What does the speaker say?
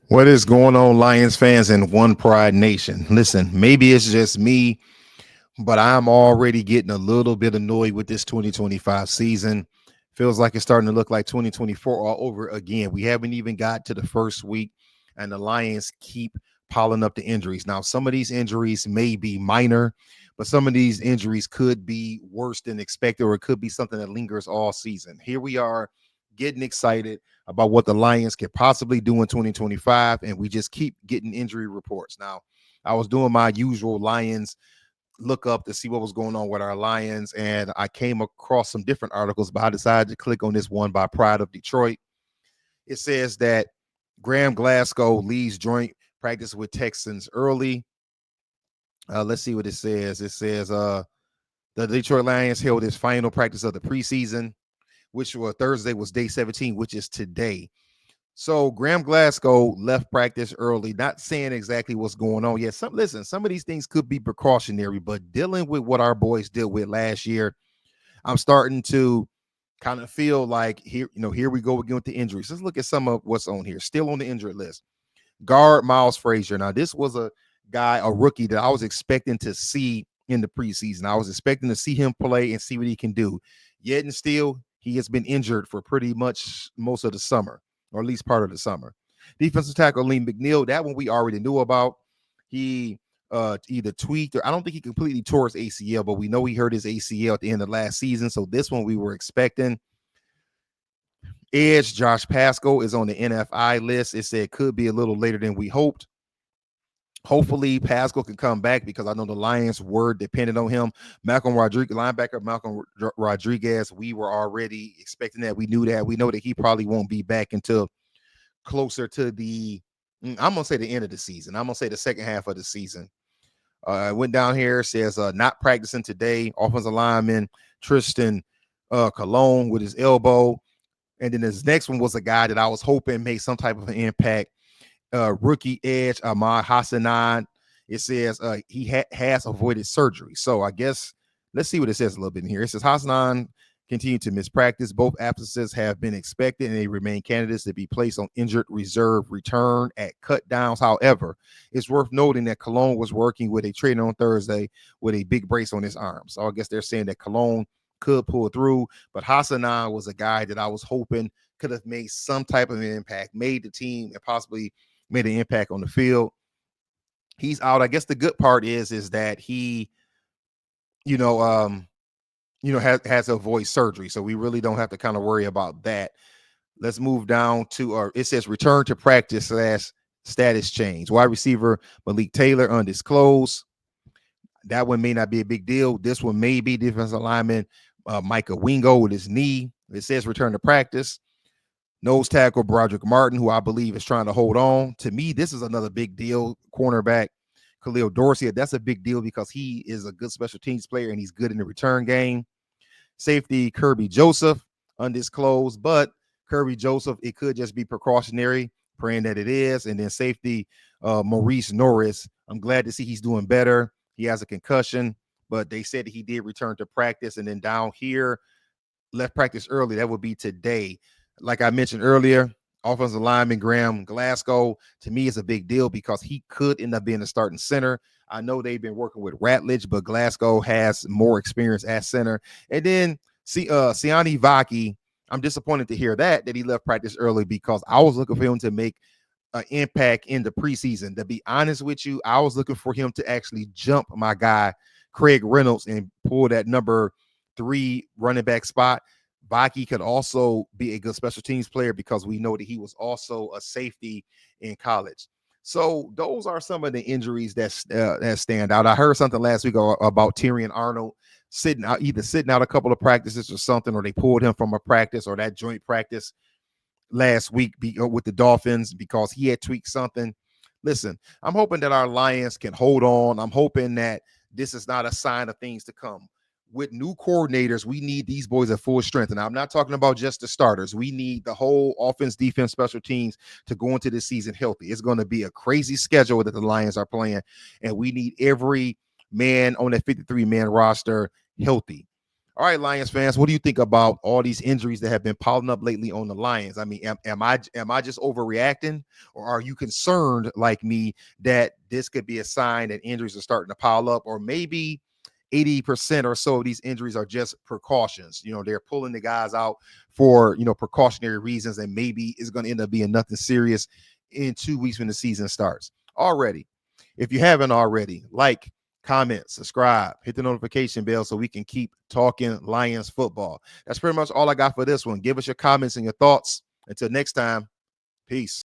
What is going on, Lions fans and One Pride Nation? Listen, maybe it's just me, but I'm already getting a little bit annoyed with this 2025 season. Feels like it's starting to look like 2024 all over again. We haven't even got to the first week, and the Lions keep piling up the injuries. Now, some of these injuries may be minor, but some of these injuries could be worse than expected, or it could be something that lingers all season. Here we are getting excited about what the Lions could possibly do in 2025, and we just keep getting injury reports. Now, I was doing my usual Lions look up to see what was going on with our Lions, and I came across some different articles, but I decided to click on this one by Pride of Detroit. It says that Graham Glasgow leaves joint practice with Texans early. Let's see what it says. It says the Detroit Lions held his final practice of the preseason, which was Thursday, was day 17, which is today. So Graham Glasgow left practice early, not saying exactly what's going on yet. Some of these things could be precautionary, but dealing with what our boys dealt with last year, I'm starting to kind of feel like here we go again with the injuries. Let's look at some of what's on here. Still on the injured list. Guard Miles Frazier. Now, this was a guy, a rookie that I was expecting to see in the preseason. I was expecting to see him play and see what he can do. Yet and still, he has been injured for pretty much most of the summer, or at least part of the summer. Defensive tackle Lee McNeil, that one we already knew about. He either tweaked, or I don't think he completely tore his ACL, but we know he hurt his ACL at the end of last season. So this one we were expecting. Edge Josh Pascal is on the NFI list. It said it could be a little later than we hoped. Hopefully Pascal can come back because I know the Lions were dependent on him. Linebacker Malcolm Rodriguez, we were already expecting that. We knew that. We know that he probably won't be back until closer to I'm going to say the end of the season. I'm going to say the second half of the season. I went down here, says not practicing today. Offensive lineman Tristan Colon with his elbow. And then this next one was a guy that I was hoping made some type of an impact. Rookie edge Ahmad Hassanan. It says he has avoided surgery. So I guess let's see what it says a little bit in here. It says Hassanan continued to miss practice. Both absences have been expected, and they remain candidates to be placed on injured reserve return at cut downs. However, it's worth noting that Cologne was working with a trainer on Thursday with a big brace on his arm. So I guess they're saying that Cologne could pull through, but Hassanan was a guy that I was hoping could have made some type of an impact, made the team, and possibly made an impact on the field. He's out. I guess the good part is that he, has to avoid surgery, so we really don't have to kind of worry about that. Let's move down to it says return to practice / status change. Wide receiver Malik Taylor undisclosed. That one may not be a big deal. This one may be defensive lineman Micah Wingo with his knee. It says return to practice. Nose tackle Broderick Martin, who I believe is trying to hold on. To me, this is another big deal. Cornerback Khalil Dorsey, that's a big deal because he is a good special teams player and he's good in the return game. Safety Kirby Joseph, undisclosed, but Kirby Joseph, it could just be precautionary, praying that it is. And then safety Maurice Norris, I'm glad to see he's doing better. He has a concussion, but they said that he did return to practice. And then down here, left practice early. That would be today. Like I mentioned earlier, offensive lineman Graham Glasgow, to me, is a big deal because he could end up being a starting center. I know they've been working with Ratledge, but Glasgow has more experience at center. And then Siani Vaki, I'm disappointed to hear that he left practice early because I was looking for him to make an impact in the preseason. To be honest with you, I was looking for him to actually jump my guy, Craig Reynolds, and pull that number 3 running back spot. Baki could also be a good special teams player because we know that he was also a safety in college. So those are some of the injuries that stand out. I heard something last week about Tyrion Arnold sitting out a couple of practices or something, or they pulled him from a practice or that joint practice last week with the Dolphins because he had tweaked something. Listen, I'm hoping that our Lions can hold on. I'm hoping that this is not a sign of things to come. With new coordinators, we need these boys at full strength. And I'm not talking about just the starters. We need the whole offense, defense, special teams to go into this season healthy. It's going to be a crazy schedule that the Lions are playing, and we need every man on that 53-man roster healthy. All right, Lions fans, what do you think about all these injuries that have been piling up lately on the Lions? I mean, am I just overreacting, or are you concerned like me that this could be a sign that injuries are starting to pile up, or maybe 80% or so of these injuries are just precautions? They're pulling the guys out for precautionary reasons, and maybe it's going to end up being nothing serious in 2 weeks when the season starts. Already, if you haven't already, like, comment, subscribe, hit the notification bell so we can keep talking Lions football. That's pretty much all I got for this one. Give us your comments and your thoughts. Until next time, peace.